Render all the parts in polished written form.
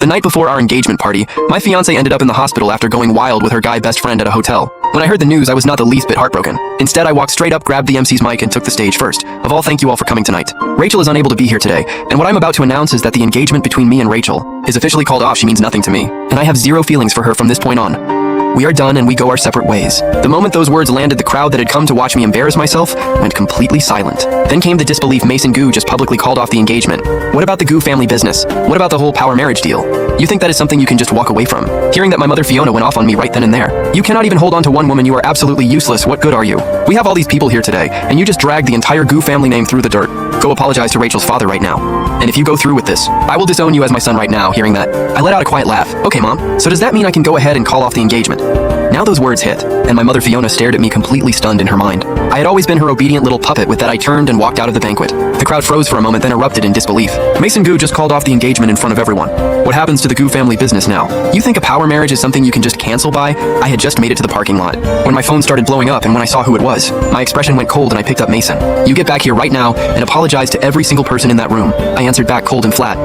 The night before our engagement party, my fiancé ended up in the hospital after going wild with her guy best friend at a hotel. When I heard the news, I was not the least bit heartbroken. Instead, I walked straight up, grabbed the MC's mic, and took the stage first. Of all, thank you all for coming tonight. Rachel is unable to be here today, and what I'm about to announce is that the engagement between me and Rachel is officially called off. She means nothing to me, and I have zero feelings for her from this point on. We are done and we go our separate ways. The moment those words landed, the crowd that had come to watch me embarrass myself went completely silent. Then came the disbelief. Mason Gu just publicly called off the engagement. What about the Gu family business? What about the whole power marriage deal? You think that is something you can just walk away from? Hearing that my mother Fiona went off on me right then and there. You cannot even hold on to one woman. You are absolutely useless. What good are you? We have all these people here today, and you just dragged the entire Gu family name through the dirt. Go apologize to Rachel's father right now. And if you go through with this, I will disown you as my son right now. Hearing that, I let out a quiet laugh. Okay, Mom, so does that mean I can go ahead and call off the engagement? Now those words hit, and my mother Fiona stared at me completely stunned in her mind. I had always been her obedient little puppet. With that, I turned and walked out of the banquet. The crowd froze for a moment, then erupted in disbelief. Mason Gu just called off the engagement in front of everyone. What happens to the Gu family business now? You think a power marriage is something you can just cancel by? I had just made it to the parking lot when my phone started blowing up, and when I saw who it was, my expression went cold and I picked up Mason. You get back here right now and apologize to every single person in that room. I answered back cold and flat.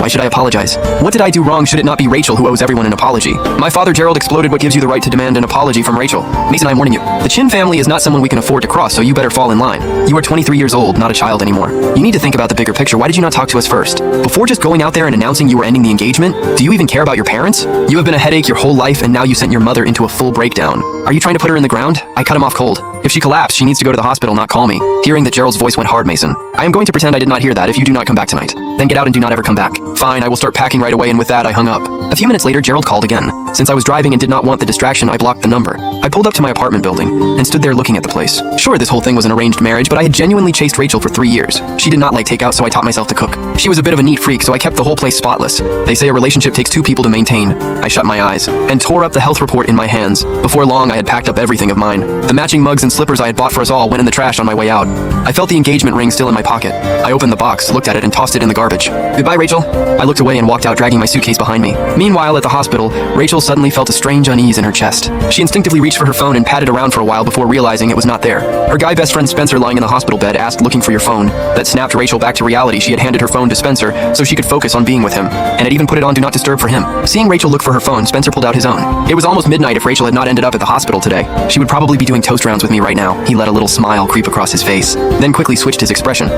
Why should I apologize? What did I do wrong? Should it not be Rachel who owes everyone an apology? My father Gerald exploded. What gives you the right to demand an apology from Rachel? Mason, I'm warning you. The Chin family is not someone we can afford to cross, so you better fall in line. You are 23 years old, not a child anymore. You need to think about the bigger picture. Why did you not talk to us first? Before just going out there and announcing you were ending the engagement? Do you even care about your parents? You have been a headache your whole life, and now you sent your mother into a full breakdown. Are you trying to put her in the ground? I cut him off cold. If she collapsed, she needs to go to the hospital, not call me. Hearing that Gerald's voice went hard, Mason. I am going to pretend I did not hear that. If you do not come back tonight, then get out and do not ever come back. Fine, I will start packing right away, and with that, I hung up. A few minutes later, Gerald called again. Since I was driving and did not want the distraction, I blocked the number. I pulled up to my apartment building and stood there looking at the place. Sure, this whole thing was an arranged marriage, but I had genuinely chased Rachel for 3 years. She did not like takeout, so I taught myself to cook. She was a bit of a neat freak, so I kept the whole place spotless. They say a relationship takes 2 people to maintain. I shut my eyes and tore up the health report in my hands. Before long, I had packed up everything of mine. The matching mugs and slippers I had bought for us all went in the trash on my way out. I felt the engagement ring still in my pocket. I opened the box, looked at it, and tossed it in the garbage. Goodbye, Rachel. I looked away and walked out, dragging my suitcase behind me. Meanwhile, at the hospital, Rachel suddenly felt a strange unease in her chest. She instinctively reached for her phone and patted around for a while before realizing it was not there. Her guy best friend Spencer, lying in the hospital bed, asked, looking for your phone. That snapped Rachel back to reality. She had handed her phone to Spencer so she could focus on being with him, and had even put it on Do Not Disturb for him. Seeing Rachel look for her phone, Spencer pulled out his own. It was almost midnight. If Rachel had not ended up at the hospital today, she would probably be doing toast rounds with me right now. He let a little smile creep across his face, then quickly switched his expression.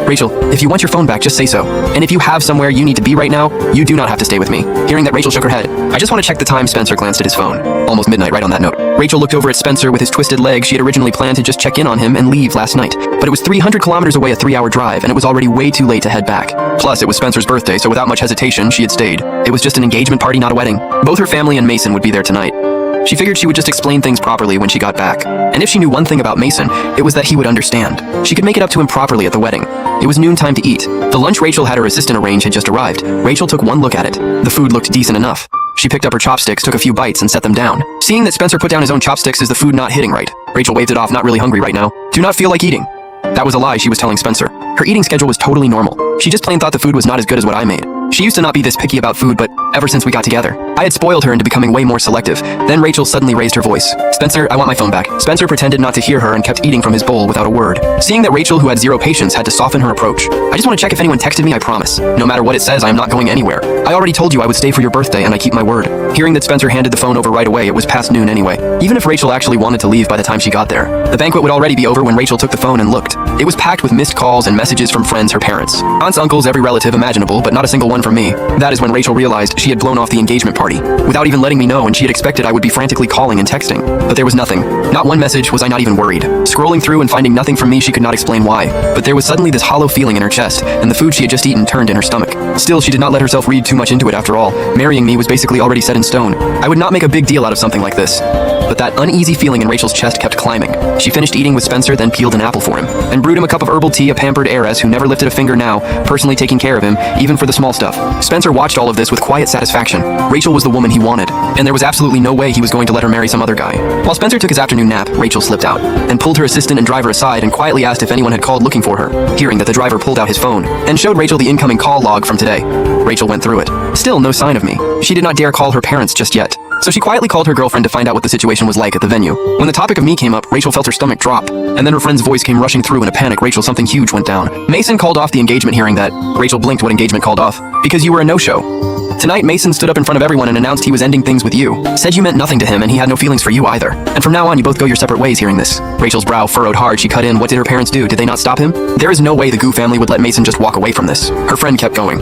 Rachel, if you want your phone back, just say so. And if you have somewhere you need to be right now, you do not have to stay with me. Hearing that, Rachel shook her head. I just want to check the time. Spencer glanced at his phone. Almost midnight right on that note. Rachel looked over at Spencer with his twisted leg. She had originally planned to just check in on him and leave last night, but it was 300 kilometers away, a 3-hour drive, and it was already way too late to head back. Plus, it was Spencer's birthday, so without much hesitation, she had stayed. It was just an engagement party, not a wedding. Both her family and Mason would be there tonight. She figured she would just explain things properly when she got back. And if she knew one thing about Mason, it was that he would understand. She could make it up to him properly at the wedding. It was noon time to eat. The lunch Rachel had her assistant arrange had just arrived. Rachel took one look at it. The food looked decent enough. She picked up her chopsticks, took a few bites, and set them down. Seeing that Spencer put down his own chopsticks, is the food not hitting right? Rachel waved it off, not really hungry right now. Do not feel like eating. That was a lie she was telling Spencer. Her eating schedule was totally normal. She just plain thought the food was not as good as what I made. She used to not be this picky about food, but ever since we got together, I had spoiled her into becoming way more selective. Then Rachel suddenly raised her voice. Spencer, I want my phone back. Spencer pretended not to hear her and kept eating from his bowl without a word. Seeing that Rachel, who had zero patience, had to soften her approach. I just want to check if anyone texted me, I promise. No matter what it says, I am not going anywhere. I already told you I would stay for your birthday, and I keep my word. Hearing that Spencer handed the phone over right away, it was past noon anyway. Even if Rachel actually wanted to leave by the time she got there, the banquet would already be over when Rachel took the phone and looked. It was packed with missed calls and messages from friends, her parents, aunts, uncles, every relative imaginable, but not a single one from me. That is when Rachel realized she had blown off the engagement party without even letting me know, and she had expected I would be frantically calling and texting. But there was nothing. Not one message. Was I not even worried? Scrolling through and finding nothing from me, she could not explain why. But there was suddenly this hollow feeling in her chest, and the food she had just eaten turned in her stomach. Still, she did not let herself read too much into it. After all, marrying me was basically already set in stone. I would not make a big deal out of something like this. But that uneasy feeling in Rachel's chest kept climbing. She finished eating with Spencer, then peeled an apple for him, and brewed him a cup of herbal tea, a pampered heiress who never lifted a finger now, personally taking care of him, even for the small stuff. Spencer watched all of this with quiet satisfaction. Rachel was the woman he wanted, and there was absolutely no way he was going to let her marry some other guy. While Spencer took his afternoon nap, Rachel slipped out, and pulled her assistant and driver aside and quietly asked if anyone had called looking for her. Hearing that, the driver pulled out his phone, and showed Rachel the incoming call log from today. Rachel went through it. Still no sign of me. She did not dare call her parents just yet. So she quietly called her girlfriend to find out what the situation was like at the venue. When the topic of me came up, Rachel felt her stomach drop, and then her friend's voice came rushing through in a panic. Rachel, something huge went down. Mason called off the engagement. Hearing that, Rachel blinked. What engagement called off? Because you were a no-show. Tonight, Mason stood up in front of everyone and announced he was ending things with you. Said you meant nothing to him and he had no feelings for you either. And from now on, you both go your separate ways hearing this. Rachel's brow furrowed hard. She cut in. What did her parents do? Did they not stop him? There is no way the Gu family would let Mason just walk away from this. Her friend kept going.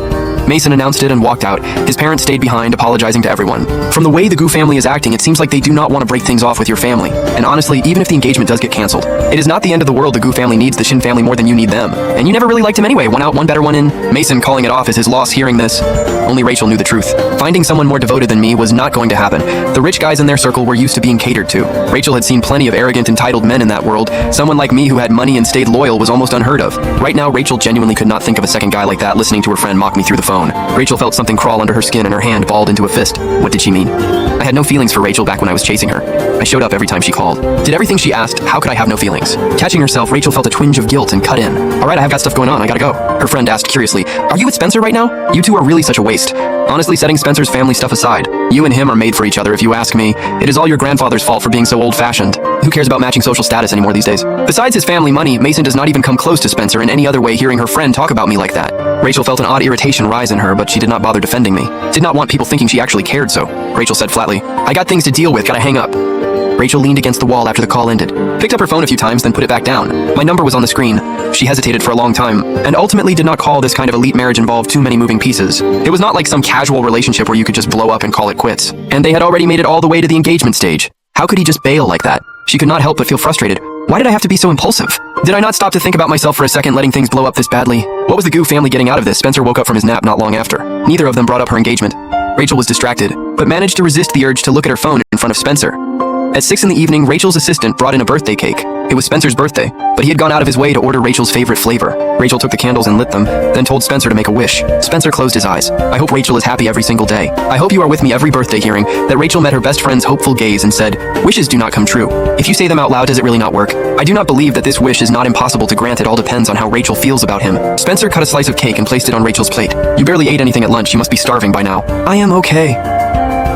Mason announced it and walked out. His parents stayed behind, apologizing to everyone. From the way the Gu family is acting, it seems like they do not want to break things off with your family. And honestly, even if the engagement does get cancelled, it is not the end of the world. The Gu family needs the Shin family more than you need them. And you never really liked him anyway. One out, one better, one in. Mason calling it off is his loss hearing this. Only Rachel knew the truth. Finding someone more devoted than me was not going to happen. The rich guys in their circle were used to being catered to. Rachel had seen plenty of arrogant, entitled men in that world. Someone like me who had money and stayed loyal was almost unheard of. Right now, Rachel genuinely could not think of a second guy like that listening to her friend mock me through the phone. Rachel felt something crawl under her skin and her hand balled into a fist. What did she mean? I had no feelings for Rachel back when I was chasing her. I showed up every time she called. Did everything she asked. How could I have no feelings? Catching herself, Rachel felt a twinge of guilt and cut in. Alright, I have got stuff going on. I gotta go. Her friend asked curiously, are you with Spencer right now? You two are really such a waste. Honestly, setting Spencer's family stuff aside, you and him are made for each other if you ask me. It is all your grandfather's fault for being so old-fashioned. Who cares about matching social status anymore these days? Besides his family money, Mason does not even come close to Spencer in any other way. Hearing her friend talk about me like that, Rachel felt an odd irritation rise in her, but she did not bother defending me. Did not want people thinking she actually cared, so Rachel said flatly, I got things to deal with, gotta hang up. Rachel leaned against the wall after the call ended, picked up her phone a few times, then put it back down. My number was on the screen. She hesitated for a long time, and ultimately did not call. This kind of elite marriage involved too many moving pieces. It was not like some casual relationship where you could just blow up and call it quits. And they had already made it all the way to the engagement stage. How could he just bail like that? She could not help but feel frustrated. Why did I have to be so impulsive? Did I not stop to think about myself for a second, letting things blow up this badly? What was the Gu family getting out of this? Spencer woke up from his nap not long after. Neither of them brought up her engagement. Rachel was distracted, but managed to resist the urge to look at her phone in front of Spencer. At 6 in the evening, Rachel's assistant brought in a birthday cake. It was Spencer's birthday, but he had gone out of his way to order Rachel's favorite flavor. Rachel took the candles and lit them, then told Spencer to make a wish. Spencer closed his eyes. I hope Rachel is happy every single day. I hope you are with me every birthday. Hearing that Rachel met her best friend's hopeful gaze and said, wishes do not come true. If you say them out loud, does it really not work? I do not believe that this wish is not impossible to grant. It all depends on how Rachel feels about him. Spencer cut a slice of cake and placed it on Rachel's plate. You barely ate anything at lunch. You must be starving by now. I am okay.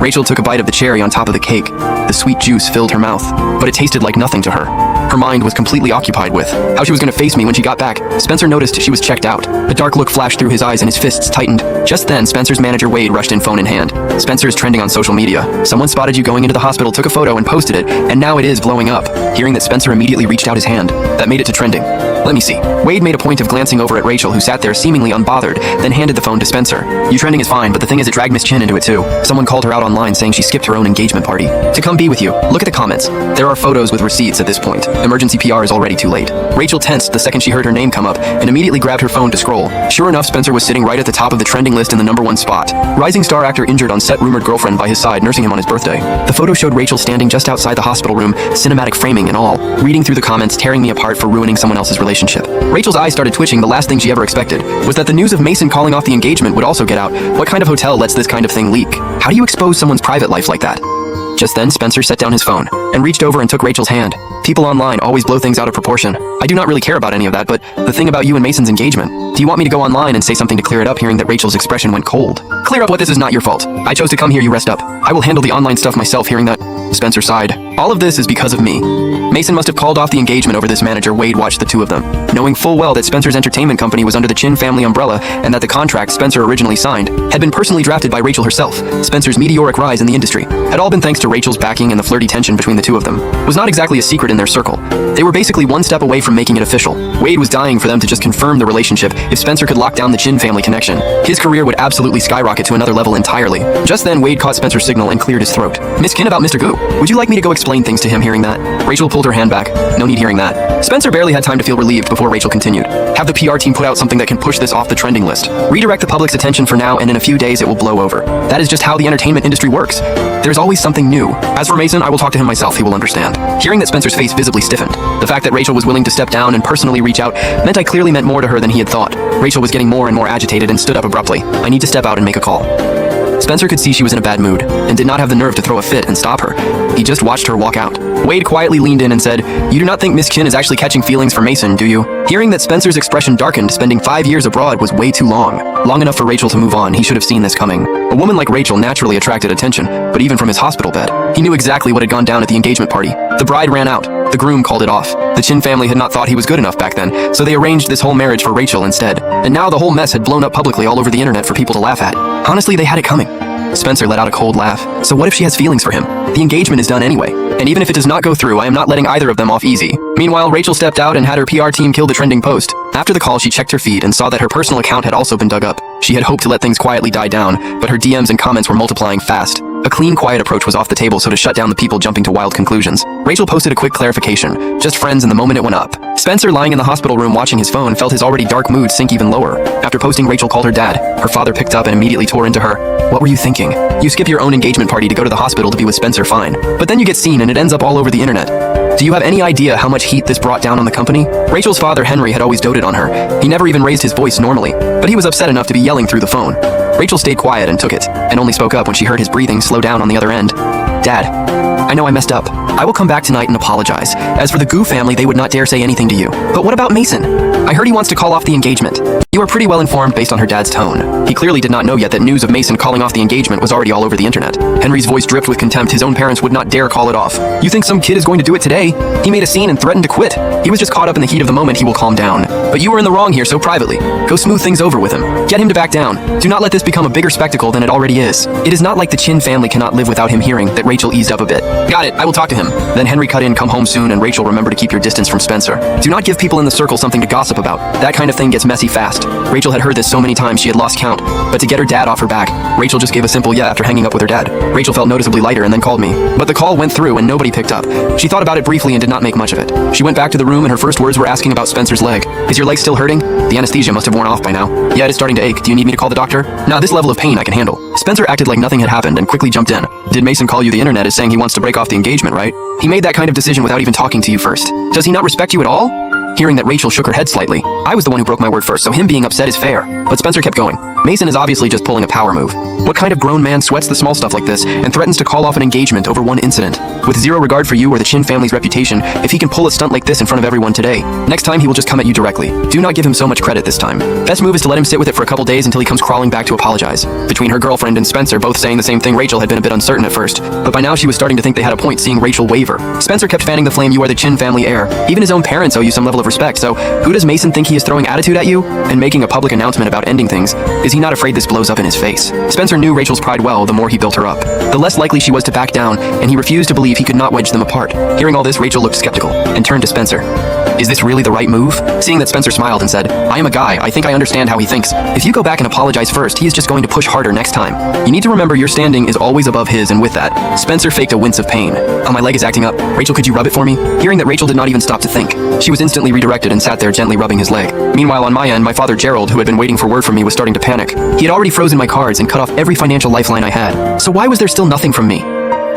Rachel took a bite of the cherry on top of the cake. The sweet juice filled her mouth, but it tasted like nothing to her. Her mind was completely occupied with how she was going to face me when she got back. Spencer noticed she was checked out. A dark look flashed through his eyes and his fists tightened. Just then, Spencer's manager Wade rushed in, phone in hand. Spencer is trending on social media. Someone spotted you going into the hospital, took a photo and posted it, and now it is blowing up. Hearing that, Spencer immediately reached out his hand. That made it to trending. Let me see. Wade made a point of glancing over at Rachel, who sat there seemingly unbothered, then handed the phone to Spencer. You trending is fine, but the thing is it dragged Miss Chin into it too. Someone called her out online saying she skipped her own engagement party to come be with you. Look at the comments. There are photos with receipts at this point. Emergency PR is already too late. Rachel tensed the second she heard her name come up and immediately grabbed her phone to scroll. Sure enough, Spencer was sitting right at the top of the trending list in the #1 spot. Rising star actor injured on set, rumored girlfriend by his side, nursing him on his birthday. The photo showed Rachel standing just outside the hospital room, cinematic framing and all. Reading through the comments, tearing me apart for ruining someone else's relationship. Rachel's eyes started twitching. The last thing she ever expected was that the news of Mason calling off the engagement would also get out. What kind of hotel lets this kind of thing leak? How do you expose someone's private life like that? Just then, Spencer set down his phone and reached over and took Rachel's hand. People online always blow things out of proportion. I do not really care about any of that, but the thing about you and Mason's engagement. Do you want me to go online and say something to clear it up? Hearing that Rachel's expression went cold. Clear up what? This is not your fault. I chose to come here, you rest up. I will handle the online stuff myself. Hearing that, Spencer sighed. All of this is because of me. Mason must have called off the engagement over this. Manager Wade watched the two of them, knowing full well that Spencer's entertainment company was under the Chin family umbrella and that the contract Spencer originally signed had been personally drafted by Rachel herself. Spencer's meteoric rise in the industry had all been thanks to Rachel's backing, and the flirty tension between the two of them was not exactly a secret in their circle. They were basically one step away from making it official. Wade was dying for them to just confirm the relationship. If Spencer could lock down the Chin family connection, his career would absolutely skyrocket to another level entirely. Just then, Wade caught Spencer's signal and cleared his throat. Miss Kin, about Mr. Gu. Would you like me to go explain things to him? Hearing that, Rachel pulled her hand back. No need. Hearing that, Spencer barely had time to feel relieved before Rachel continued. Have the PR team put out something that can push this off the trending list. Redirect the public's attention for now, and in a few days it will blow over. That is just how the entertainment industry works. There's always something new. As for Mason, I will talk to him myself. He will understand. Hearing that, Spencer's face visibly stiffened. The fact that Rachel was willing to step down and personally reach out meant I clearly meant more to her than he had thought. Rachel was getting more and more agitated and stood up abruptly. I need to step out and make a call. Spencer could see she was in a bad mood and did not have the nerve to throw a fit and stop her. He just watched her walk out. Wade quietly leaned in and said, you do not think Miss Kin is actually catching feelings for Mason, do you? Hearing that, Spencer's expression darkened. Spending 5 years abroad was way too long. Long enough for Rachel to move on. He should have seen this coming. A woman like Rachel naturally attracted attention, but even from his hospital bed, he knew exactly what had gone down at the engagement party. The bride ran out. The groom called it off. The Chin family had not thought he was good enough back then, so they arranged this whole marriage for Rachel instead. And now the whole mess had blown up publicly all over the internet for people to laugh at. Honestly, they had it coming. Spencer let out a cold laugh. So what if she has feelings for him? The engagement is done anyway. And even if it does not go through, I am not letting either of them off easy. Meanwhile, Rachel stepped out and had her PR team kill the trending post. After the call, she checked her feed and saw that her personal account had also been dug up. She had hoped to let things quietly die down, but her DMs and comments were multiplying fast. A clean, quiet approach was off the table, so to shut down the people jumping to wild conclusions, Rachel posted a quick clarification. Just friends, and the moment it went up. Spencer, lying in the hospital room watching his phone, felt his already dark mood sink even lower. After posting, Rachel called her dad. Her father picked up and immediately tore into her. What were you thinking? You skip your own engagement party to go to the hospital to be with Spencer, fine. But then you get seen and it ends up all over the internet. Do you have any idea how much heat this brought down on the company? Rachel's father, Henry, had always doted on her. He never even raised his voice normally, but he was upset enough to be yelling through the phone. Rachel stayed quiet and took it, and only spoke up when she heard his breathing slow down on the other end. Dad, I know I messed up. I will come back tonight and apologize. As for the Gu family, they would not dare say anything to you. But what about Mason? I heard he wants to call off the engagement. You are pretty well informed based on her dad's tone. He clearly did not know yet that news of Mason calling off the engagement was already all over the internet. Henry's voice dripped with contempt. His own parents would not dare call it off. You think some kid is going to do it today? He made a scene and threatened to quit. He was just caught up in the heat of the moment. He will calm down. But you were in the wrong here, so privately. Go smooth things over with him. Get him to back down. Do not let this become a bigger spectacle than it already is. It is not like the Chin family cannot live without him hearing that Rachel eased up a bit. Got it, I will talk to him. Then Henry cut in, come home soon, and Rachel, remember to keep your distance from Spencer. Do not give people in the circle something to gossip about. That kind of thing gets messy fast. Rachel had heard this so many times she had lost count. But to get her dad off her back, Rachel just gave a simple yeah after hanging up with her dad. Rachel felt noticeably lighter and then called me. But the call went through and nobody picked up. She thought about it briefly and did not make much of it. She went back to the room and her first words were asking about Spencer's leg. Is your leg still hurting? The anesthesia must have worn off by now. Yeah, it is starting to ache. Do you need me to call the doctor? Nah, this level of pain I can handle. Spencer acted like nothing had happened and quickly jumped in. Did Mason call you? The internet is saying he wants to break off the engagement, right? He made that kind of decision without even talking to you first. Does he not respect you at all? Hearing that, Rachel shook her head slightly. I was the one who broke my word first, so him being upset is fair. But Spencer kept going. Mason is obviously just pulling a power move. What kind of grown man sweats the small stuff like this and threatens to call off an engagement over one incident? With zero regard for you or the Chin family's reputation, if he can pull a stunt like this in front of everyone today, next time he will just come at you directly. Do not give him so much credit this time. Best move is to let him sit with it for a couple days until he comes crawling back to apologize. Between her girlfriend and Spencer both saying the same thing, Rachel had been a bit uncertain at first, but by now she was starting to think they had a point, seeing Rachel waver. Spencer kept fanning the flame. You are the Chin family heir. Even his own parents owe you some level of respect, so who does Mason think he is throwing attitude at you? And making a public announcement about ending things? Is he not afraid this blows up in his face? Spencer knew Rachel's pride well. The more he built her up, the less likely she was to back down, and he refused to believe he could not wedge them apart. Hearing all this, Rachel looked skeptical and turned to Spencer. Is this really the right move? Seeing that, Spencer smiled and said, I am a guy. I think I understand how he thinks. If you go back and apologize first, he is just going to push harder next time. You need to remember your standing is always above his, and with that, Spencer faked a wince of pain. Oh, my leg is acting up. Rachel, could you rub it for me? Hearing that, Rachel did not even stop to think. She was instantly redirected and sat there gently rubbing his leg. Meanwhile, on my end, my father Gerald, who had been waiting for word from me, was starting to panic. He had already frozen my cards and cut off every financial lifeline I had. So why was there still nothing from me?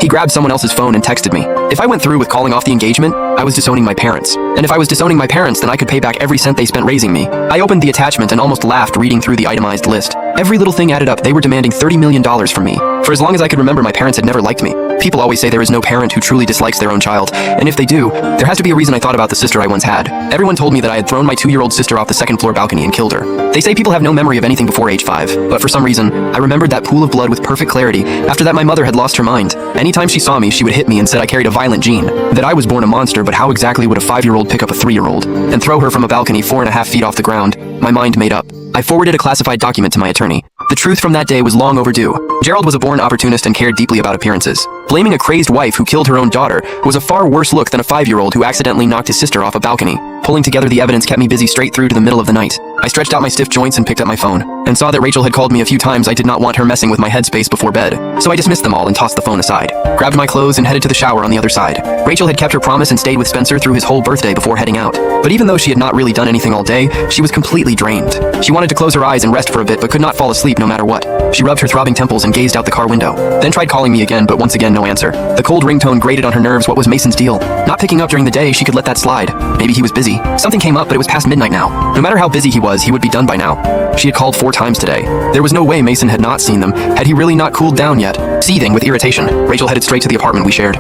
He grabbed someone else's phone and texted me. If I went through with calling off the engagement, I was disowning my parents. And if I was disowning my parents, then I could pay back every cent they spent raising me. I opened the attachment and almost laughed reading through the itemized list. Every little thing added up. They were demanding $30 million from me. For as long as I could remember, my parents had never liked me. People always say there is no parent who truly dislikes their own child, and if they do, there has to be a reason. I thought about the sister I once had. Everyone told me that I had thrown my 2-year-old sister off the second-floor balcony and killed her. They say people have no memory of anything before age 5, but for some reason, I remembered that pool of blood with perfect clarity. After that, my mother had lost her mind. Anytime she saw me, she would hit me and said I carried a violent gene, that I was born a monster. But how exactly would a 5-year-old pick up a 3-year-old and throw her from a balcony 4.5 feet off the ground? My mind made up. I forwarded a classified document to my attorney. The truth from that day was long overdue. Gerald was a born opportunist and cared deeply about appearances. Blaming a crazed wife who killed her own daughter was a far worse look than a 5-year-old who accidentally knocked his sister off a balcony. Pulling together the evidence kept me busy straight through to the middle of the night. I stretched out my stiff joints and picked up my phone, and saw that Rachel had called me a few times. I did not want her messing with my headspace before bed, so I dismissed them all and tossed the phone aside. Grabbed my clothes and headed to the shower on the other side. Rachel had kept her promise and stayed with Spencer through his whole birthday before heading out. But even though she had not really done anything all day, she was completely drained. She wanted to close her eyes and rest for a bit, but could not fall asleep no matter what. She rubbed her throbbing temples and gazed out the car window, then tried calling me again, but once again no answer. The cold ringtone grated on her nerves. What was Mason's deal? Not picking up during the day, she could let that slide. Maybe he was busy. Something came up, but it was past midnight now. No matter how busy he was, he would be done by now. She had called 4 times today. There was no way Mason had not seen them. Had he really not cooled down yet? Seething with irritation, Rachel headed straight to the apartment we shared.